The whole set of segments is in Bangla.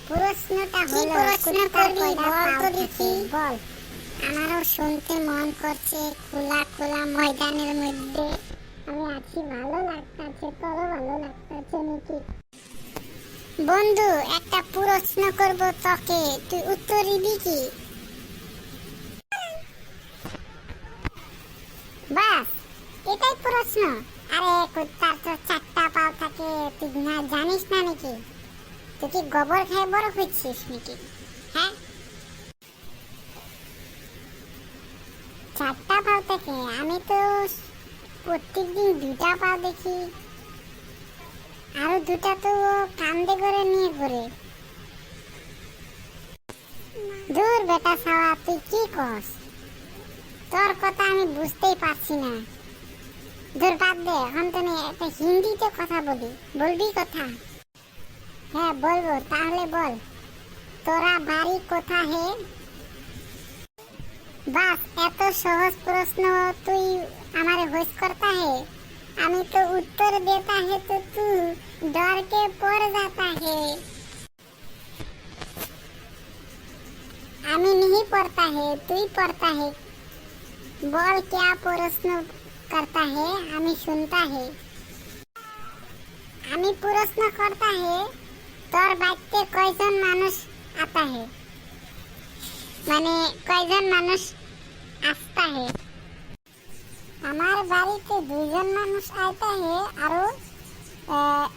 প্রশ্নটা কি হলো প্রশ্ন করবি বল তো দেখি। বল। আমারও শুনতে মন করছে, খোলা খোলা ময়দানের মধ্যে আমি আছি, ভালো লাগতাছে, তোরও ভালো লাগতাছে নাকি? বন্ধু, একটা প্রশ্ন করব তোকে, তুই উত্তর দিবি কি? বাস, এটাই প্রশ্ন? আরে কুত্তার তো চারটা পাও থাকে, তুই না জানিস না নাকি? তুই কি গোবর খেয়ে বড় হচ্ছিস নাকি? হ্যাঁ, চারটা পাও থাকে? আমি তো প্রত্যেকদিন দুটা পা দেখি, আরো দুটা তো কান্দে করে নিয়ে ঘুরে। দূর বেটা ছাওয়া, তুই কি কস? তোর কথা আমি বুঝতেই পারছি না। দূর বাদ দে, এখন তুমি একটা হিন্দিতে কথা বলবি কথা? হ্যাঁ বলবো, তাহলে বল, তোরা বাড়ি কোথা হে? বাস, এত সহজ প্রশ্ন তুই हमारे होश करता है? আমি তো उत्तर देता है तो तू डर के पड़ जाता है। আমি नहीं पढ़ता है, तू ही पढ़ता है। बोल क्या प्रश्न करता है? আমি सुनता है। আমি প্রশ্ন करता है, তোর বাড়িতে কয়জন মানুষ आता है? মানে কয়জন মানুষ আসता है? আমার বাড়িতে দুইজন মানুষ আইতা হে, আরো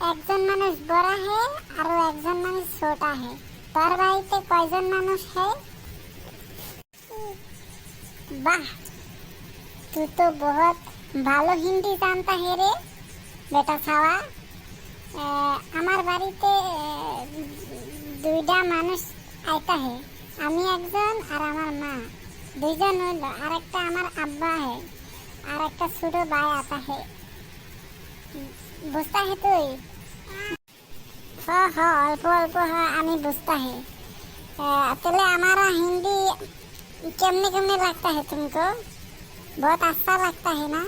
একজন মানুষ বড় হে, আরো একজন মানুষ ছোট হে। তোর বাড়িতে কয়জন মানুষ হে? বাহ, তুই তো বহুত ভালো হিন্দি জানতা হে রে বেটা ছাওয়া। আমার বাড়িতে দুইটা মানুষ আইতা হে, আমি একজন আর আমার মা, দুইজন হইল, আর একটা আমার আব্বা হে, আর একটা ছোট ভাই आता है। বুঝতা হে তুই? हाँ অল্প অল্প আমি বুঝता है। তাহলে हमारा हिंदी কেমনে কেমনে लगता है तुमको? बहुत अच्छा लगता है ना?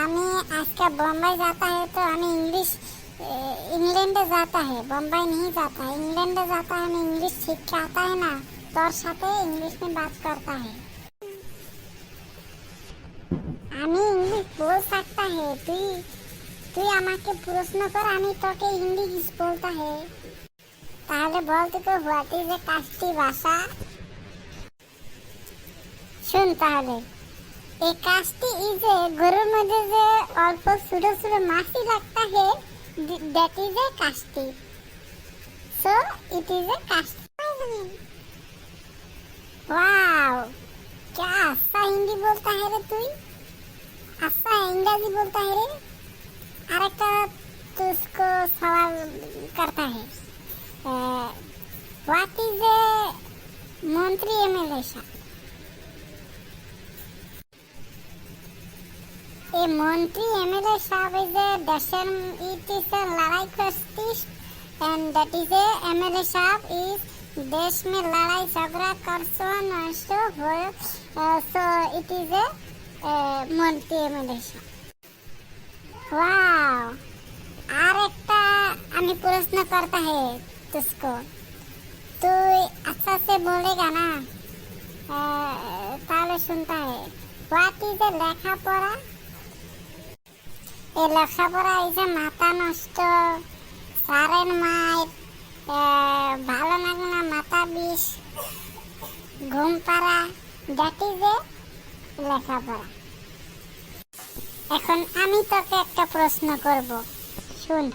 আমি আজকে बॉम्बे जाता है तो हमें इंग्लैंड जाता है, बॉम्बे नहीं जाता है, इंग्लैंड जाता है। हमें इंग्लिश सीख के आता है ना, तोर साथे इंग्लिश में बात करता है। আমি ইংলিশ বল सकता है, তুই আমাকে প্রশ্ন কর, আমি তোকে ইংলিশ বলতা হে। তাহলে বল তোকে হোয়াট ইজ এ কাষ্টি ভাষা? শুন তাহলে, এই কাষ্টি ইজ এ গরুর মধ্যে যে অল্প ছোট ছোট মাছি লাগতা হে, দ্যাট ইজ এ কাষ্টি। সো ইট ইজ এ কাষ্টি। वाओ, क्या अच्छा हिंदी बोलता है रे तू। अच्छा इंग्लिश बोलता है रे। अरे तुझको सवाल करता है, व्हाट इज ए मंत्री एमएलए? ए मंत्री एमएलए साहब इज ए देशर, इट इज ए लड़ाई करतीस, and that is a MLA साहब इज देश में लड़ाई झगड़ा करसो नष्ट हो, सो इट इज ए मंत्री एमएलए साहब। वाओ, আর একটা আমি প্রশ্ন करता है तुझको, तू अच्छा से बोलेगा ना? তাহলে শুনता है, व्हाट इज ए লেখাপড়া? এই লেখাপড়া ইজ এ মাথা নষ্ট, সারের মায়ের, ভালো লাগে না, মাথা বিষ, ঘুম পাড়া, দ্যাট ইজ এ লেখাপড়া। এখন আমি তোকে একটা প্রশ্ন করব, শুন।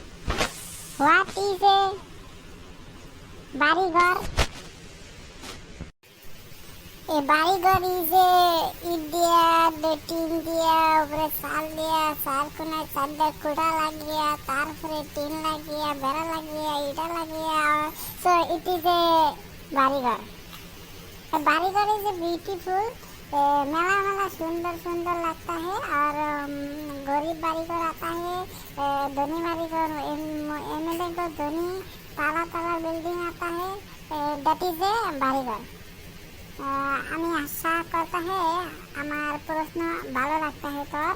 হোয়াট ইজ এ বাড়িঘর? এ বাড়িঘর ইজ এ ইট দিয়া, টিন দিয়া, উপরে চাল দিয়া, চার কোনায় চারটা কুড়া লাগিয়া, তারপরে টিন লাগিয়া, বেড়া লাগিয়া, ইটা লাগিয়া, সো ইট ইজ এ বাড়িঘর। बारीगर इज ब्यूटीफुल, मेला मेला सुंदर सुंदर लगता है, और गरीब बारीगर आता है, धनी बारीगर एमएलए को धनी ताला ताला बिल्डिंग आता है, दैट इज ए बारीगर। আমি আশা করতে है আমার প্রশ্ন ভালো লাগতে है তোর।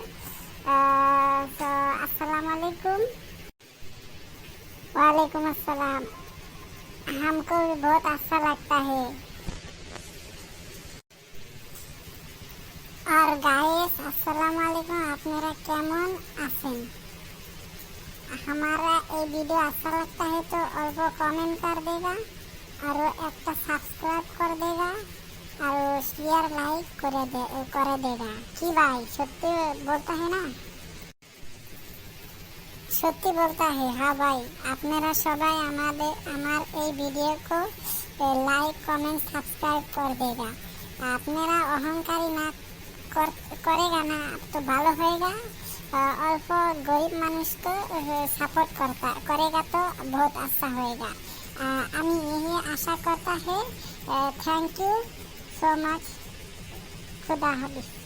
তো আসসালামু আলাইকুম। ওয়ালাইকুম আসসালাম। हमको भी बहुत अच्छा लगता है। और गाइस अस्सलाम वालेकुम, আপনারা কেমন আছেন? हमारा ये वीडियो अच्छा लगता है तो अल्प कमेंट कर देगा और एक सब्सक्राइब कर देगा और शेयर लाइक कर देगा। कि भाई सत्य बोलता है ना, সত্যি বলতা হে। হ্যাঁ ভাই, আপনারা সবাই আমার এই ভিডিওকে লাইক কমেন্ট সাবস্ক্রাইব করে দেगा। আপনারা অহংকারী না করেगा না তো ভালো হয়েगा। অল্প গরিব মানুষকে সাপোর্ট करेगा तो बहुत अच्छा होएगा। আমি यही आशा करता है। Thank you so much. खुदा हाफिज।